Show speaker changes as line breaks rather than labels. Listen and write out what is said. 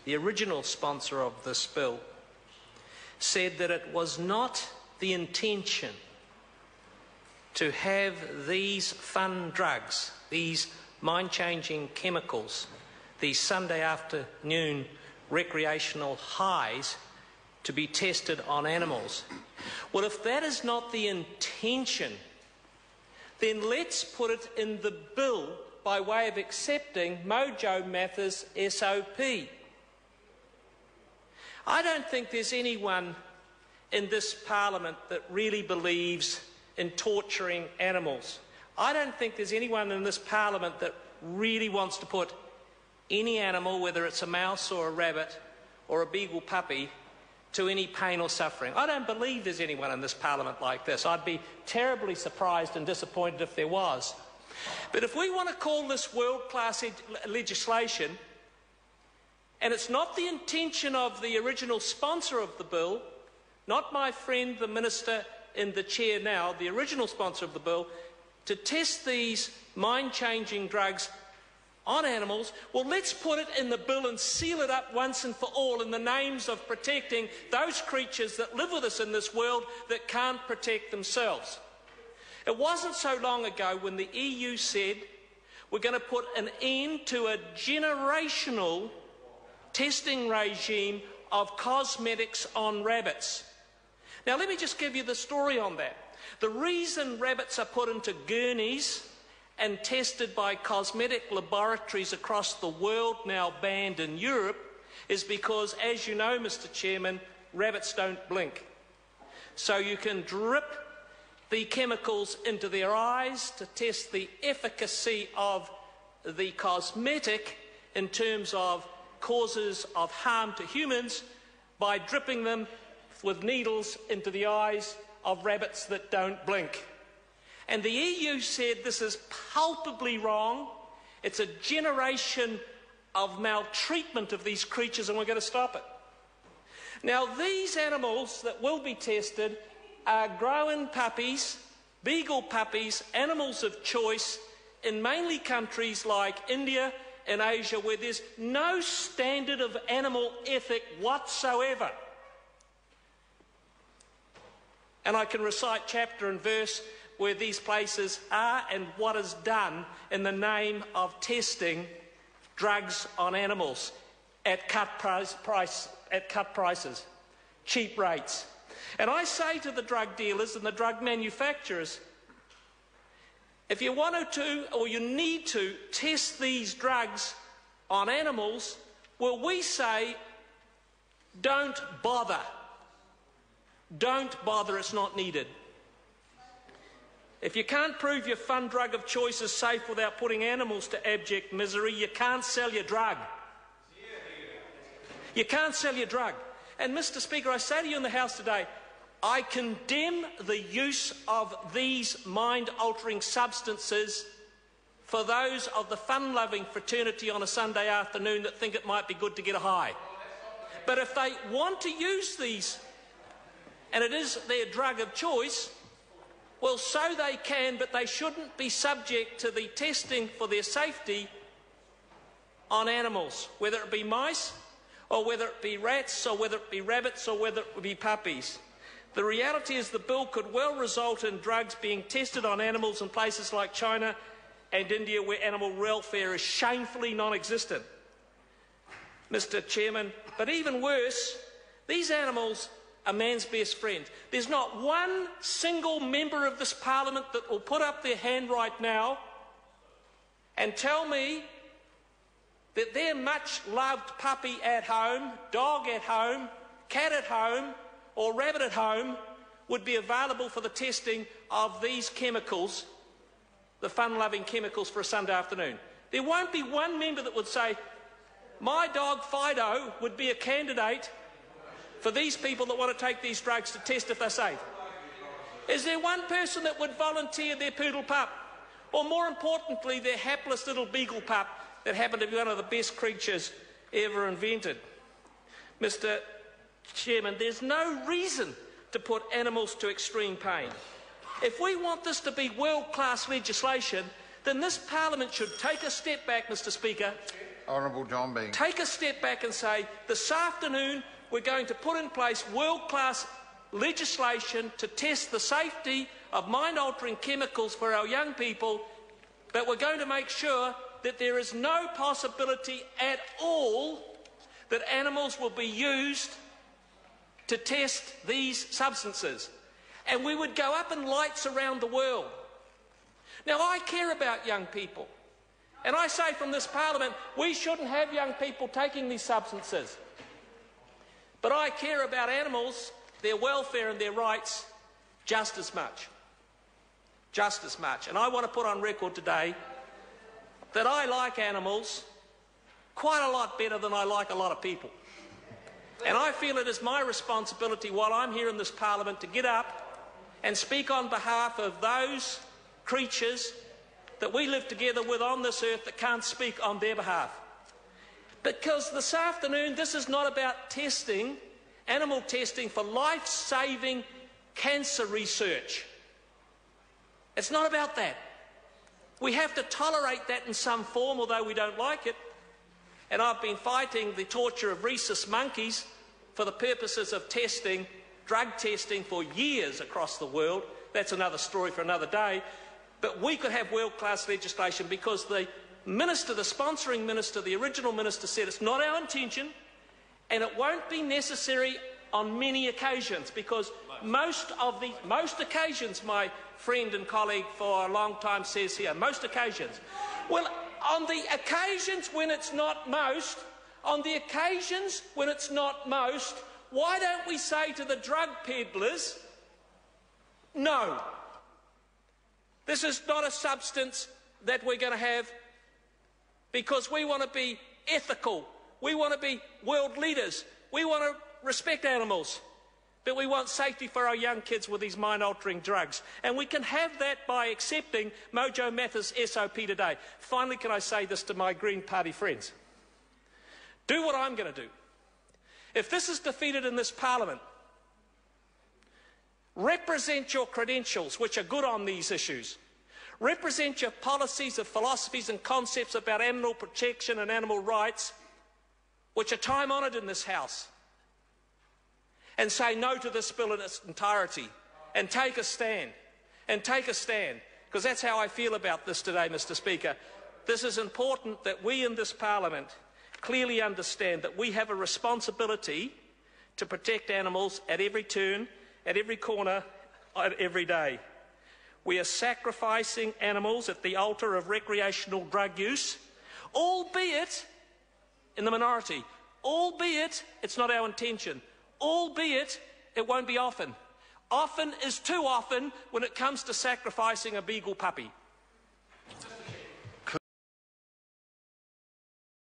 the original sponsor of this bill, said that it was not the intention to have these fun drugs, these mind-changing chemicals, these Sunday afternoon recreational highs, to be tested on animals. Well, if that is not the intention, then let's put it in the bill by way of accepting Mojo Mathers' SOP. I don't think there's anyone in this Parliament that really believes in torturing animals. I don't think there's anyone in this Parliament that really wants to put any animal, whether it's a mouse or a rabbit or a beagle puppy, to any pain or suffering. I don't believe there's anyone in this Parliament like this. I'd be terribly surprised and disappointed if there was. But if we want to call this world-class legislation, and it's not the intention of the original sponsor of the bill, not my friend the Minister in the chair now, the original sponsor of the bill, to test these mind-changing drugs on animals, well, let's put it in the bill and seal it up once and for all in the names of protecting those creatures that live with us in this world that can't protect themselves. It wasn't so long ago when the EU said we're going to put an end to a generational testing regime of cosmetics on rabbits. Now, let me just give you the story on that. The reason rabbits are put into gurneys and tested by cosmetic laboratories across the world, now banned in Europe, is because, as you know, Mr. Chairman, rabbits don't blink. So you can drip the chemicals into their eyes to test the efficacy of the cosmetic in terms of causes of harm to humans by dripping them with needles into the eyes of rabbits that don't blink. And the EU said this is palpably wrong. It's a generation of maltreatment of these creatures, and we're going to stop it. Now, these animals that will be tested are grown puppies, beagle puppies, animals of choice in mainly countries like India and Asia, where there's no standard of animal ethic whatsoever. And I can recite chapter and verse where these places are and what is done in the name of testing drugs on animals at cut prices, cheap rates. And I say to the drug dealers and the drug manufacturers, if you wanted to or you need to test these drugs on animals, well, we say don't bother. Don't bother, it's not needed. If you can't prove your fun drug of choice is safe without putting animals to abject misery, you can't sell your drug. You can't sell your drug. And Mr. Speaker, I say to you in the House today, I condemn the use of these mind-altering substances for those of the fun-loving fraternity on a Sunday afternoon that think it might be good to get a high. But if they want to use these, and it is their drug of choice, well, so they can, but they shouldn't be subject to the testing for their safety on animals, whether it be mice, or whether it be rats, or whether it be rabbits, or whether it be puppies. The reality is the bill could well result in drugs being tested on animals in places like China and India, where animal welfare is shamefully non-existent. Mr. Chairman, but even worse, these animals are man's best friend. There's not one single member of this Parliament that will put up their hand right now and tell me that their much-loved puppy at home, dog at home, cat at home, or rabbit at home would be available for the testing of these chemicals, the fun-loving chemicals, for a Sunday afternoon. There won't be one member that would say, my dog Fido would be a candidate for these people that want to take these drugs to test if they're safe. Is there one person that would volunteer their poodle pup? Or more importantly, their hapless little beagle pup that happened to be one of the best creatures ever invented? Mr. Chairman, there's no reason to put animals to extreme pain. If we want this to be world-class legislation, then this Parliament should take a step back, Mr. Speaker,
Honourable John Bean.
Take a step back and say, this afternoon we're going to put in place world-class legislation to test the safety of mind-altering chemicals for our young people, but we're going to make sure that there is no possibility at all that animals will be used to test these substances. And we would go up in lights around the world. Now, I care about young people. And I say from this Parliament, we shouldn't have young people taking these substances. But I care about animals, their welfare and their rights just as much. Just as much. And I want to put on record today that I like animals quite a lot better than I like a lot of people. And I feel it is my responsibility while I'm here in this Parliament to get up and speak on behalf of those creatures that we live together with on this earth that can't speak on their behalf. Because this afternoon, this is not about testing, animal testing for life-saving cancer research. It's not about that. We have to tolerate that in some form, although we don't like it. And I've been fighting the torture of rhesus monkeys for the purposes of testing, drug testing, for years across the world. That's another story for another day. But we could have world-class legislation because the minister, the sponsoring minister, the original minister said it's not our intention and it won't be necessary on many occasions, because most occasions, my friend and colleague for a long time says here, most occasions. Well, on the occasions when it's not most, why don't we say to the drug peddlers, no, this is not a substance that we're going to have because we want to be ethical, we want to be world leaders, we want to respect animals, but we want safety for our young kids with these mind-altering drugs. And we can have that by accepting Mojo Mathers' SOP today. Finally, can I say this to my Green Party friends? Do what I'm going to do. If this is defeated in this Parliament, represent your credentials, which are good on these issues. Represent your policies of philosophies and concepts about animal protection and animal rights, which are time-honoured in this House. And say no to this bill in its entirety. And take a stand. And take a stand. Because that's how I feel about this today, Mr. Speaker. This is important that we in this Parliament clearly understand that we have a responsibility to protect animals at every turn, at every corner, every day. We are sacrificing animals at the altar of recreational drug use, albeit in the minority, albeit it's not our intention, albeit it won't be often. Often is too often when it comes to sacrificing a beagle puppy.